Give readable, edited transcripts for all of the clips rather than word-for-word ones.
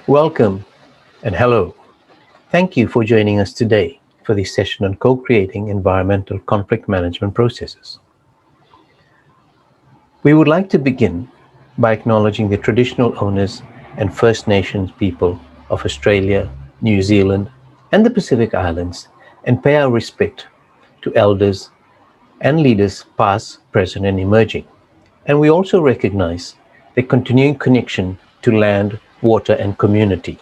Welcome and hello. Thank you for joining us today for this session on co-creating environmental conflict management processes. We would like to begin by acknowledging the traditional owners and First Nations people of Australia, New Zealand, and the Pacific Islands, and pay our respect to elders and leaders past, present, and emerging. And we also recognize the continuing connection to land, water, and community.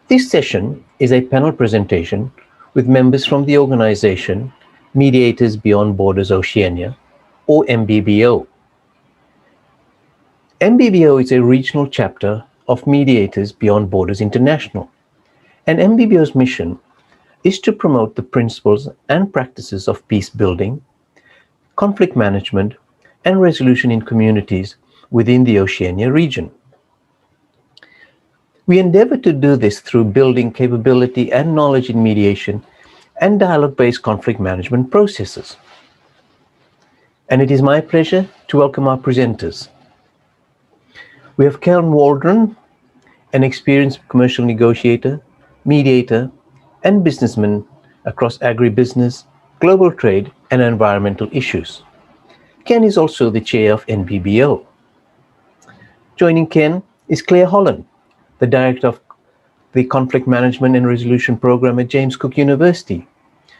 This session is a panel presentation with members from the organization Mediators Beyond Borders Oceania, or MBBO. MBBO is a regional chapter of Mediators Beyond Borders International, and MBBO's mission is to promote the principles and practices of peace building, conflict management, and resolution in communities within the Oceania region. We endeavor to do this through building capability and knowledge in mediation and dialogue-based conflict management processes. And it is my pleasure to welcome our presenters. We have Ken Waldron, an experienced commercial negotiator, mediator, and businessman across agribusiness, global trade, and environmental issues. Ken is also the chair of MBBO. Joining Ken is Claire Holland, the director of the Conflict Management and Resolution Program at James Cook University.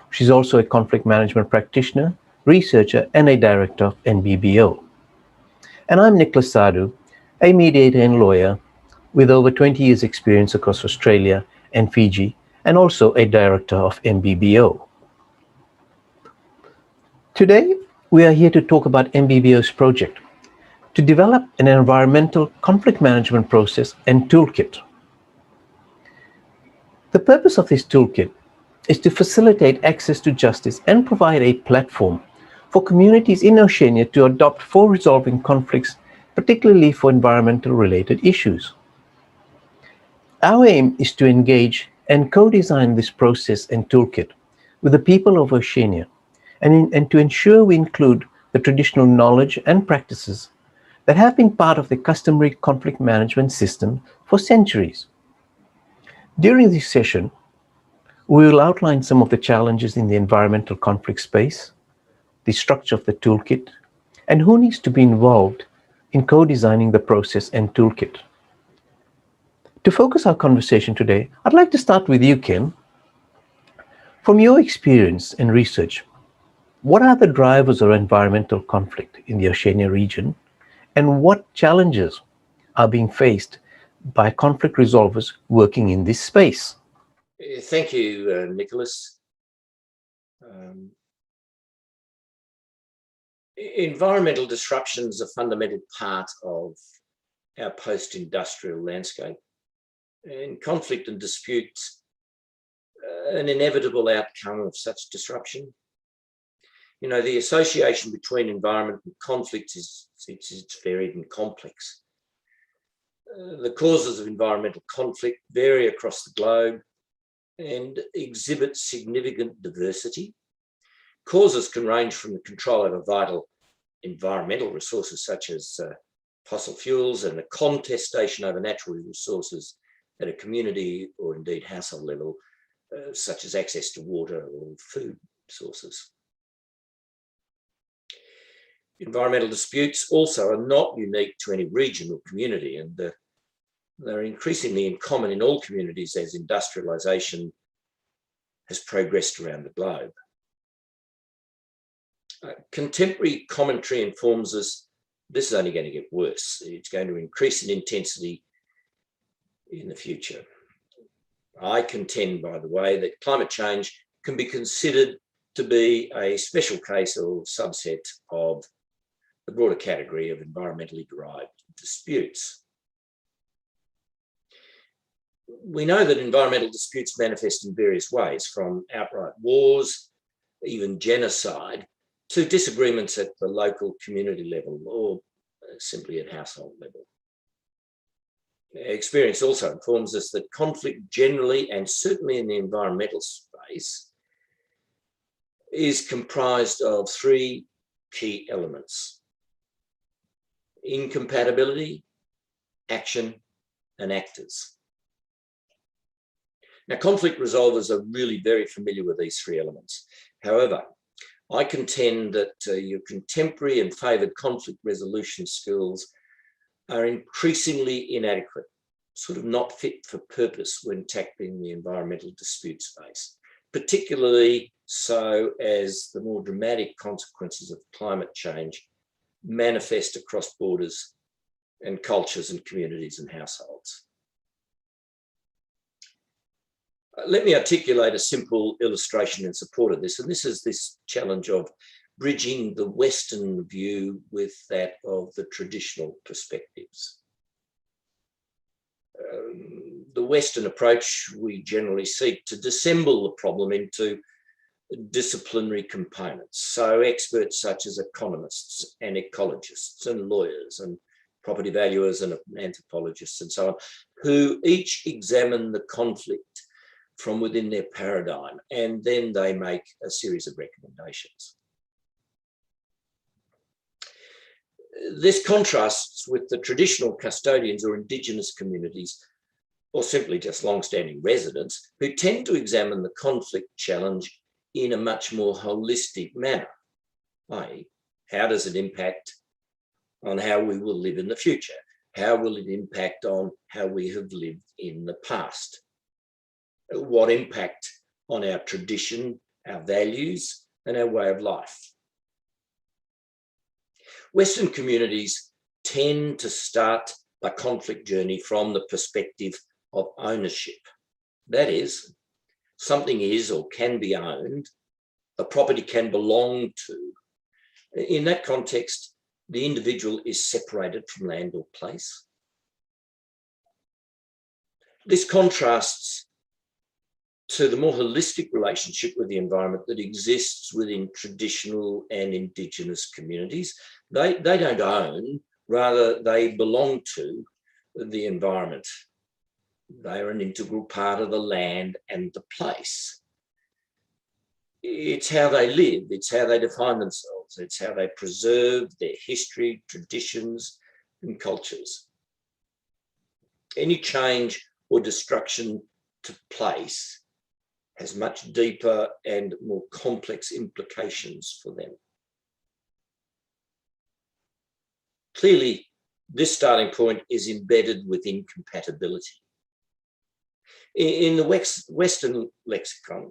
She's also a conflict management practitioner, researcher, and a director of NBBO. And I'm Nicholas Shadhu, a mediator and lawyer with over 20 years' experience across Australia and Fiji, and also a director of MBBO. Today, we are here to talk about MBBO's project to develop an environmental conflict management process and toolkit. The purpose of this toolkit is to facilitate access to justice and provide a platform for communities in Oceania to adopt for resolving conflicts, particularly for environmental related issues. Our aim is to engage and co-design this process and toolkit with the people of Oceania and to ensure we include the traditional knowledge and practices that have been part of the customary conflict management system for centuries. During this session, we will outline some of the challenges in the environmental conflict space, the structure of the toolkit, and who needs to be involved in co-designing the process and toolkit. To focus our conversation today, I'd like to start with you, Ken. From your experience and research, what are the drivers of environmental conflict in the Oceania region, and what challenges are being faced by conflict resolvers working in this space? Thank you, Nicholas. Environmental disruptions are a fundamental part of our post-industrial landscape, and conflict and disputes an inevitable outcome of such disruption. You know, the association between environment and conflict is varied and complex. The causes of environmental conflict vary across the globe and exhibit significant diversity. Causes can range from the control over vital environmental resources such as fossil fuels and the contestation over natural resources at a community or indeed household level, such as access to water or food sources. Environmental disputes also are not unique to any region or community, and they're increasingly common in all communities as industrialisation has progressed around the globe. Contemporary commentary informs us this is only going to get worse. It's going to increase in intensity in the future. I contend, by the way, that climate change can be considered to be a special case or subset of the broader category of environmentally derived disputes. We know that environmental disputes manifest in various ways, from outright wars, even genocide, to disagreements at the local community level or simply at household level. Experience also informs us that conflict generally, and certainly in the environmental space, is comprised of three key elements: incompatibility, action, and actors. Now, conflict resolvers are really very familiar with these three elements. However, I contend that your contemporary and favoured conflict resolution skills are increasingly inadequate, sort of not fit for purpose when tackling the environmental dispute space, particularly so as the more dramatic consequences of climate change manifest across borders and cultures and communities and households. Let me articulate a simple illustration in support of this, and this is this challenge of bridging the Western view with that of the traditional perspectives. The Western approach, we generally seek to dissemble the problem into disciplinary components. So experts such as economists and ecologists and lawyers and property valuers and anthropologists and so on, who each examine the conflict from within their paradigm, and then they make a series of recommendations. This contrasts with the traditional custodians or Indigenous communities, or simply just long-standing residents, who tend to examine the conflict challenge in a much more holistic manner, i.e., how does it impact on how we will live in the future? How will it impact on how we have lived in the past? What impact on our tradition, our values, and our way of life? Western communities tend to start a conflict journey from the perspective of ownership. That is, something is or can be owned, a property can belong to. In that context, the individual is separated from land or place. This contrasts to the more holistic relationship with the environment that exists within traditional and Indigenous communities. They don't own, rather they belong to the environment. They are an integral part of the land and the place. It's how they live, it's how they define themselves, it's how they preserve their history, traditions, and cultures. Any change or destruction to place has much deeper and more complex implications for them. Clearly, this starting point is embedded within compatibility. In the Western lexicon,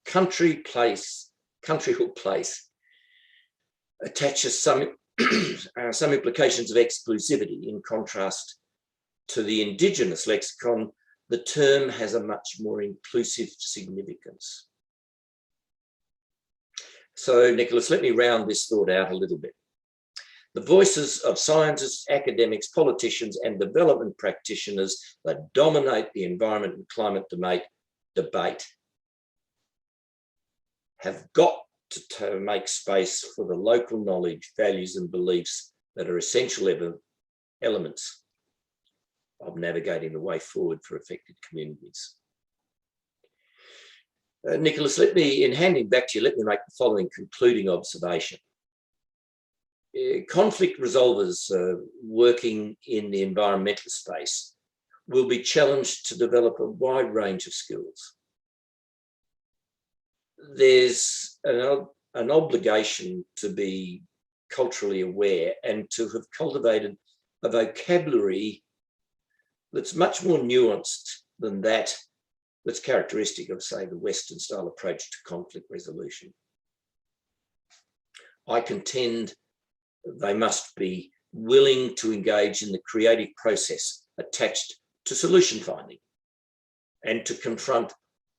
country or place attaches some implications of exclusivity. In contrast to the Indigenous lexicon, the term has a much more inclusive significance. So, Nicholas, let me round this thought out a little bit. The voices of scientists, academics, politicians, and development practitioners that dominate the environment and climate debate have got to make space for the local knowledge, values, and beliefs that are essential elements of navigating the way forward for affected communities. Nicholas, in handing back to you, let me make the following concluding observation. Conflict resolvers working in the environmental space will be challenged to develop a wide range of skills. There's an obligation to be culturally aware and to have cultivated a vocabulary that's much more nuanced than that's characteristic of, say, the Western style approach to conflict resolution. I contend they must be willing to engage in the creative process attached to solution finding and to confront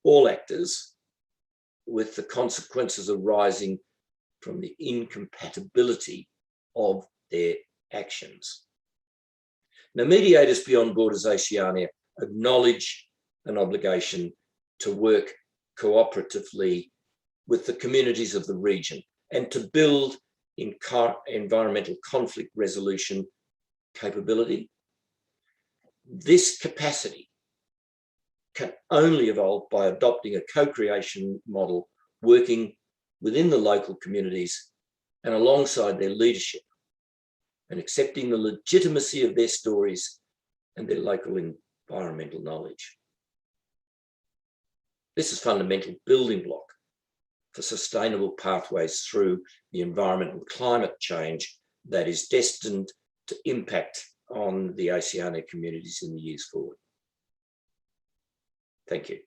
all actors with the consequences arising from the incompatibility of their actions. Now, Mediators Beyond Borders Oceania acknowledge an obligation to work cooperatively with the communities of the region and to build environmental conflict resolution capability. This capacity can only evolve by adopting a co-creation model, working within the local communities and alongside their leadership, and accepting the legitimacy of their stories and their local environmental knowledge. This is a fundamental building block for sustainable pathways through the environment and climate change that is destined to impact on the Oceania communities in the years forward. Thank you.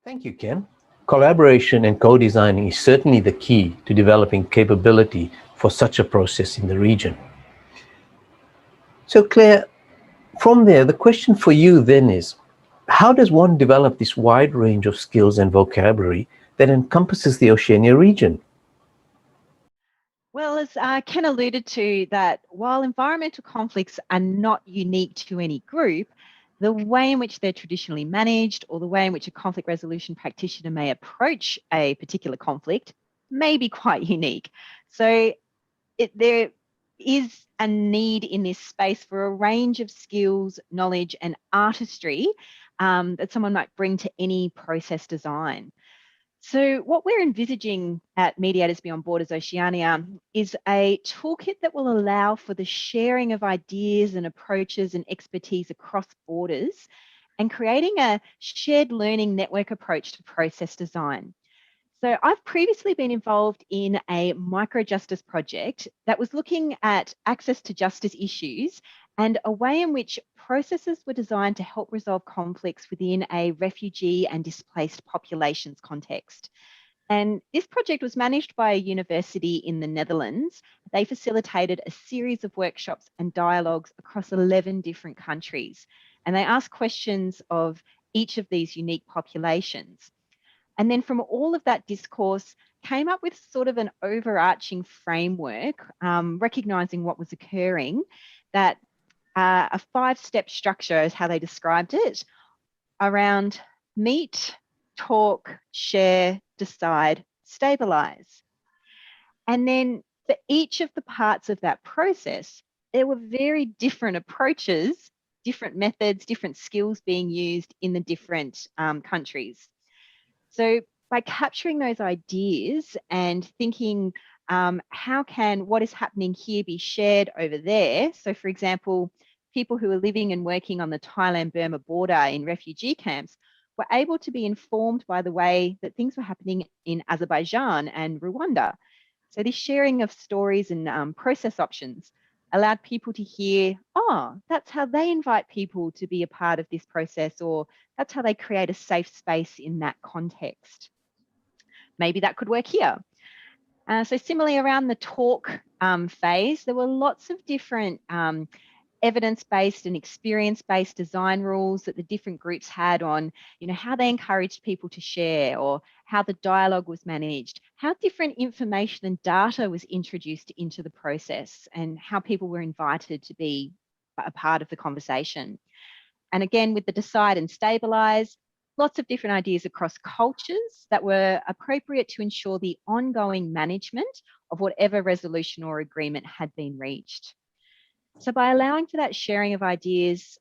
Thank you, Ken. Collaboration and co-designing is certainly the key to developing capability for such a process in the region. So Claire, from there, the question for you then is, how does one develop this wide range of skills and vocabulary that encompasses the Oceania region? Well, as Ken alluded to, that while environmental conflicts are not unique to any group, the way in which they're traditionally managed or the way in which a conflict resolution practitioner may approach a particular conflict may be quite unique. So there is a need in this space for a range of skills, knowledge and artistry that someone might bring to any process design. So what we're envisaging at Mediators Beyond Borders Oceania is a toolkit that will allow for the sharing of ideas and approaches and expertise across borders and creating a shared learning network approach to process design. So I've previously been involved in a microjustice project that was looking at access to justice issues and a way in which processes were designed to help resolve conflicts within a refugee and displaced populations context. And this project was managed by a university in the Netherlands. They facilitated a series of workshops and dialogues across 11 different countries. And they asked questions of each of these unique populations. And then from all of that discourse, came up with sort of an overarching framework, recognising what was occurring, that a 5-step structure is how they described it, around meet, talk, share, decide, stabilise. And then for each of the parts of that process, there were very different approaches, different methods, different skills being used in the different countries. So by capturing those ideas and thinking, how can what is happening here be shared over there? So for example, people who are living and working on the Thailand-Burma border in refugee camps were able to be informed by the way that things were happening in Azerbaijan and Rwanda. So this sharing of stories and process options allowed people to hear, oh, that's how they invite people to be a part of this process, or that's how they create a safe space in that context. Maybe that could work here. So similarly around the talk phase, there were lots of different evidence-based and experience-based design rules that the different groups had on, how they encouraged people to share or how the dialogue was managed, how different information and data was introduced into the process and how people were invited to be a part of the conversation. And again, with the decide and stabilise, lots of different ideas across cultures that were appropriate to ensure the ongoing management of whatever resolution or agreement had been reached. So by allowing for that sharing of ideas,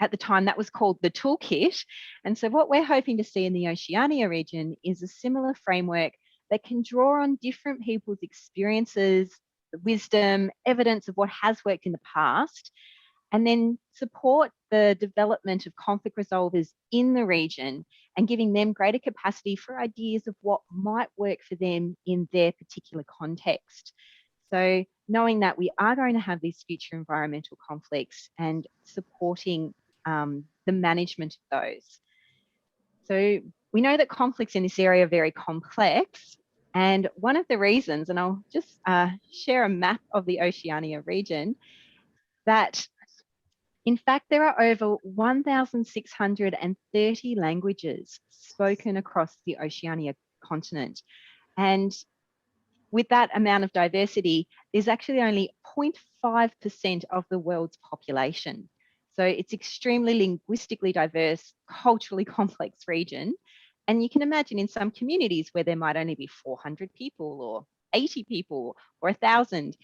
at the time that was called the toolkit. And so what we're hoping to see in the Oceania region is a similar framework that can draw on different people's experiences, the wisdom, evidence of what has worked in the past, and then support the development of conflict resolvers in the region and giving them greater capacity for ideas of what might work for them in their particular context. So knowing that we are going to have these future environmental conflicts and supporting the management of those. So we know that conflicts in this area are very complex. And one of the reasons, and I'll just share a map of the Oceania region, that in fact, there are over 1,630 languages spoken across the Oceania continent. And with that amount of diversity, there's actually only 0.5% of the world's population. So it's extremely linguistically diverse, culturally complex region. And you can imagine in some communities where there might only be 400 people or 80 people or 1,000,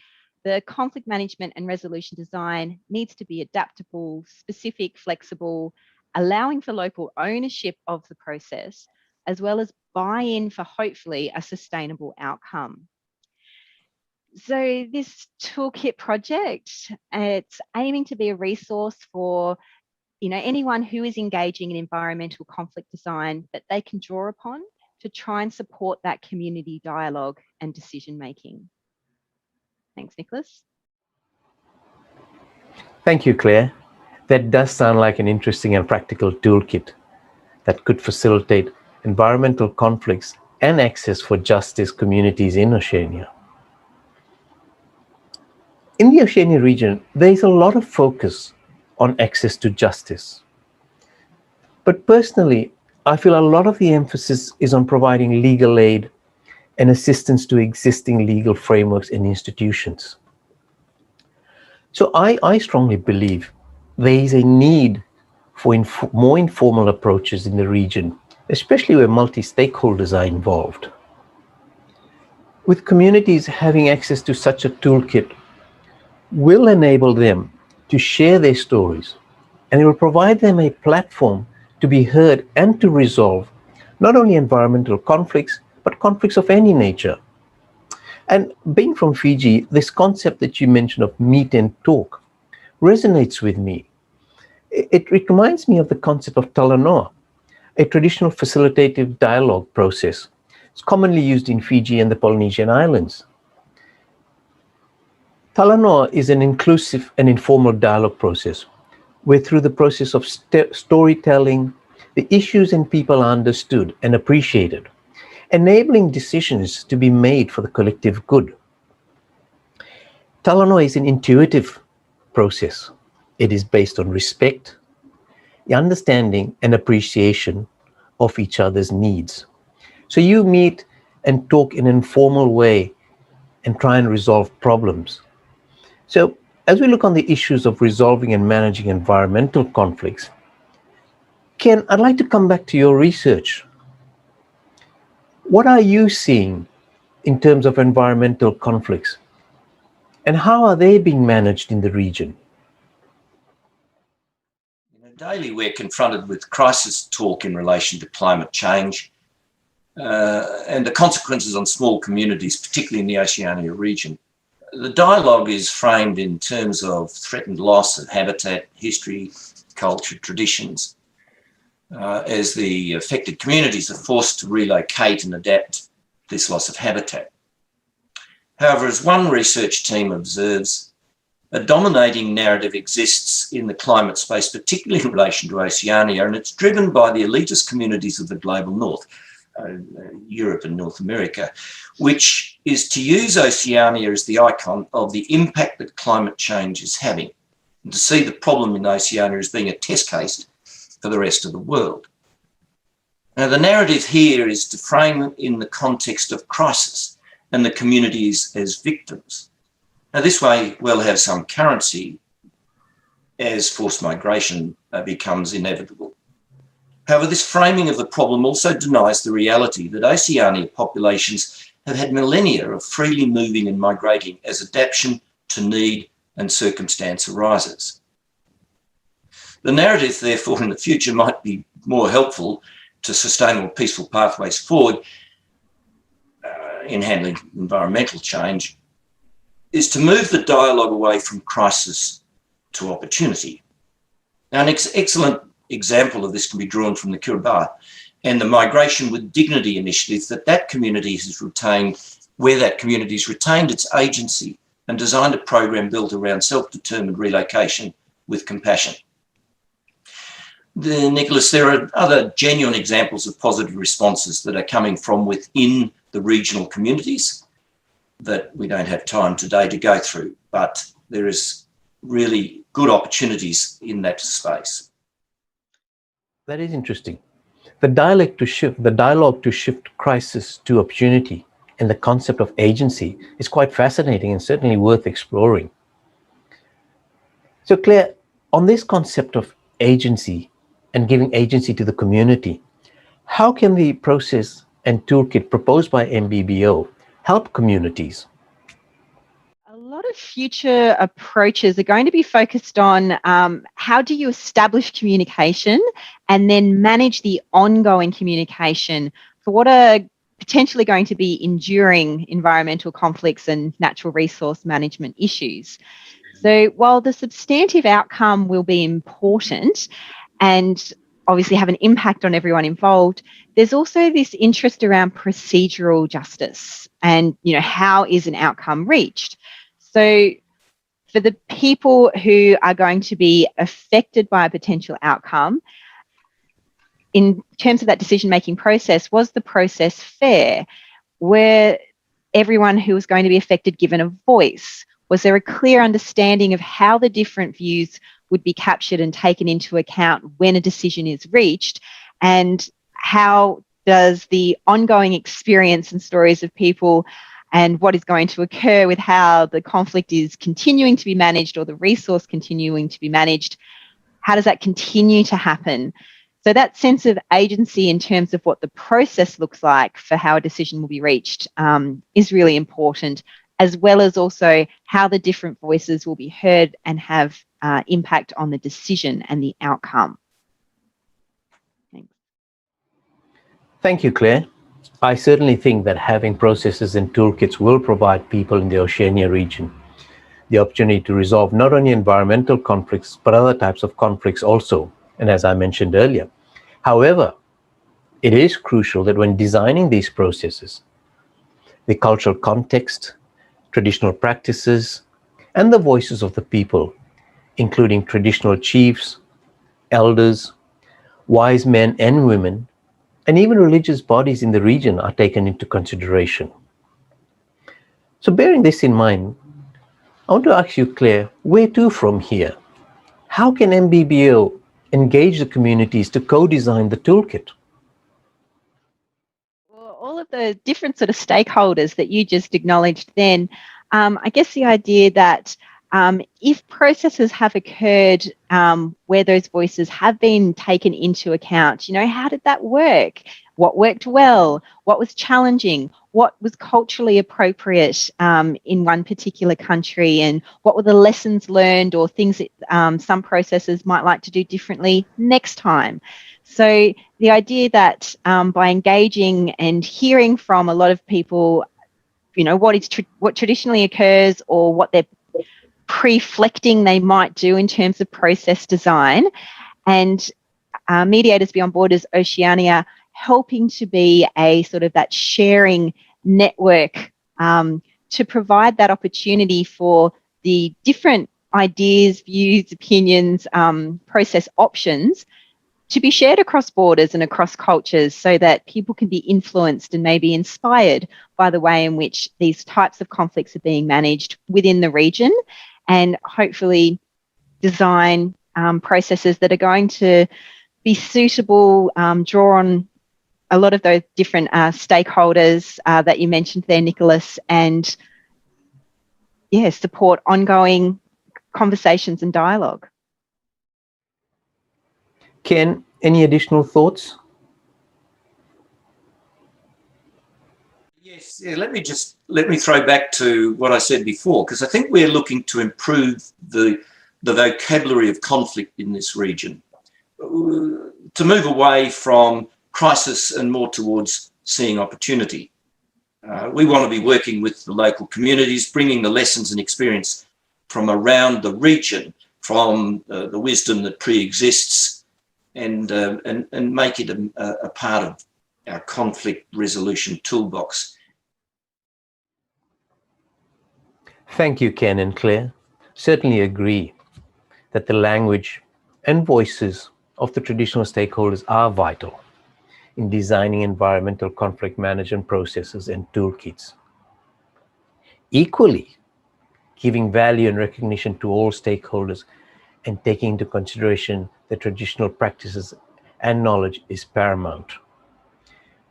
the conflict management and resolution design needs to be adaptable, specific, flexible, allowing for local ownership of the process, as well as buy-in for hopefully a sustainable outcome. So this toolkit project, it's aiming to be a resource for anyone who is engaging in environmental conflict design that they can draw upon to try and support that community dialogue and decision making. Thanks, Nicholas. Thank you, Claire. That does sound like an interesting and practical toolkit that could facilitate environmental conflicts and access for justice communities in Oceania. In the Oceania region, there is a lot of focus on access to justice. But personally, I feel a lot of the emphasis is on providing legal aid and assistance to existing legal frameworks and institutions. So I strongly believe there is a need for more informal approaches in the region, especially where multi-stakeholders are involved. With communities having access to such a toolkit will enable them to share their stories, and it will provide them a platform to be heard and to resolve not only environmental conflicts, but conflicts of any nature. And being from Fiji, this concept that you mentioned of meet and talk resonates with me. It reminds me of the concept of talanoa, a traditional facilitative dialogue process. It's commonly used in Fiji and the Polynesian Islands. Talanoa is an inclusive and informal dialogue process where through the process of storytelling, the issues and people are understood and appreciated, enabling decisions to be made for the collective good. Talanoa is an intuitive process. It is based on respect, the understanding and appreciation of each other's needs. So you meet and talk in an informal way and try and resolve problems. So as we look on the issues of resolving and managing environmental conflicts, Ken, I'd like to come back to your research. What are you seeing in terms of environmental conflicts, and how are they being managed in the region? Daily, we're confronted with crisis talk in relation to climate change and the consequences on small communities, particularly in the Oceania region. The dialogue is framed in terms of threatened loss of habitat, history, culture, traditions, as the affected communities are forced to relocate and adapt this loss of habitat. However, as one research team observes, a dominating narrative exists in the climate space, particularly in relation to Oceania, and it's driven by the elitist communities of the global north, Europe and North America, which is to use Oceania as the icon of the impact that climate change is having, and to see the problem in Oceania as being a test case for the rest of the world. Now, the narrative here is to frame in the context of crisis and the communities as victims. Now, this way we'll have some currency as forced migration becomes inevitable. However, this framing of the problem also denies the reality that Oceania populations have had millennia of freely moving and migrating as adaptation to need and circumstance arises. The narrative, therefore, in the future might be more helpful to sustainable, peaceful pathways forward in handling environmental change, is to move the dialogue away from crisis to opportunity. Now, an excellent example of this can be drawn from the Kiribati and the Migration with Dignity initiative that community has retained, where that community has retained its agency and designed a program built around self-determined relocation with compassion. Nicholas, there are other genuine examples of positive responses that are coming from within the regional communities that we don't have time today to go through, but there is really good opportunities in that space. That is interesting. The dialogue to shift crisis to opportunity and the concept of agency is quite fascinating and certainly worth exploring. So Claire, on this concept of agency and giving agency to the community, how can the process and toolkit proposed by MBBO help communities? A lot of future approaches are going to be focused on how do you establish communication and then manage the ongoing communication for what are potentially going to be enduring environmental conflicts and natural resource management issues. So while the substantive outcome will be important and obviously have an impact on everyone involved, there's also this interest around procedural justice and, how is an outcome reached? So for the people who are going to be affected by a potential outcome, in terms of that decision-making process, was the process fair? Were everyone who was going to be affected given a voice? Was there a clear understanding of how the different views would be captured and taken into account when a decision is reached? And how does the ongoing experience and stories of people and what is going to occur with how the conflict is continuing to be managed or the resource continuing to be managed, how does that continue to happen? So that sense of agency in terms of what the process looks like for how a decision will be reached is really important, as well as also how the different voices will be heard and have impact on the decision and the outcome. Thanks. Thank you, Claire. I certainly think that having processes and toolkits will provide people in the Oceania region the opportunity to resolve not only environmental conflicts, but other types of conflicts also, and as I mentioned earlier. However, it is crucial that when designing these processes, the cultural context, traditional practices, and the voices of the people, including traditional chiefs, elders, wise men and women, and even religious bodies in the region are taken into consideration. So bearing this in mind, I want to ask you, Claire, where to from here? How can MBBO engage the communities to co-design the toolkit? Well, all of the different sort of stakeholders that you just acknowledged then, I guess the idea that if processes have occurred where those voices have been taken into account, how did that work? What worked well? What was challenging? What was culturally appropriate in one particular country? And what were the lessons learned or things that some processes might like to do differently next time? So the idea that by engaging and hearing from a lot of people, what traditionally occurs or what they're reflecting they might do in terms of process design, and Mediators Beyond Borders Oceania helping to be a sort of that sharing network to provide that opportunity for the different ideas, views, opinions, process options to be shared across borders and across cultures so that people can be influenced and maybe inspired by the way in which these types of conflicts are being managed within the region, and hopefully design processes that are going to be suitable, draw on a lot of those different stakeholders that you mentioned there, Nicholas, and support ongoing conversations and dialogue. Ken, any additional thoughts? Yes, let me throw back to what I said before, because I think we're looking to improve the vocabulary of conflict in this region, to move away from crisis and more towards seeing opportunity. We want to be working with the local communities, bringing the lessons and experience from around the region, from the wisdom that pre-exists, and make it a part of our conflict resolution toolbox. Thank you, Ken and Claire. Certainly agree that the language and voices of the traditional stakeholders are vital in designing environmental conflict management processes and toolkits. Equally, giving value and recognition to all stakeholders and taking into consideration the traditional practices and knowledge is paramount.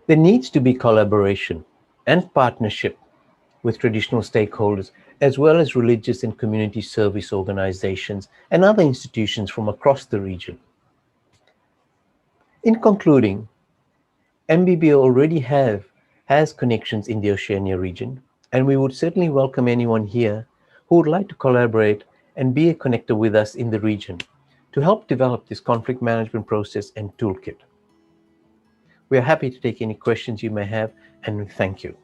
There needs to be collaboration and partnership with traditional stakeholders, as well as religious and community service organizations and other institutions from across the region. In concluding, MBBO already has connections in the Oceania region, and we would certainly welcome anyone here who would like to collaborate and be a connector with us in the region to help develop this conflict management process and toolkit. We are happy to take any questions you may have, and thank you.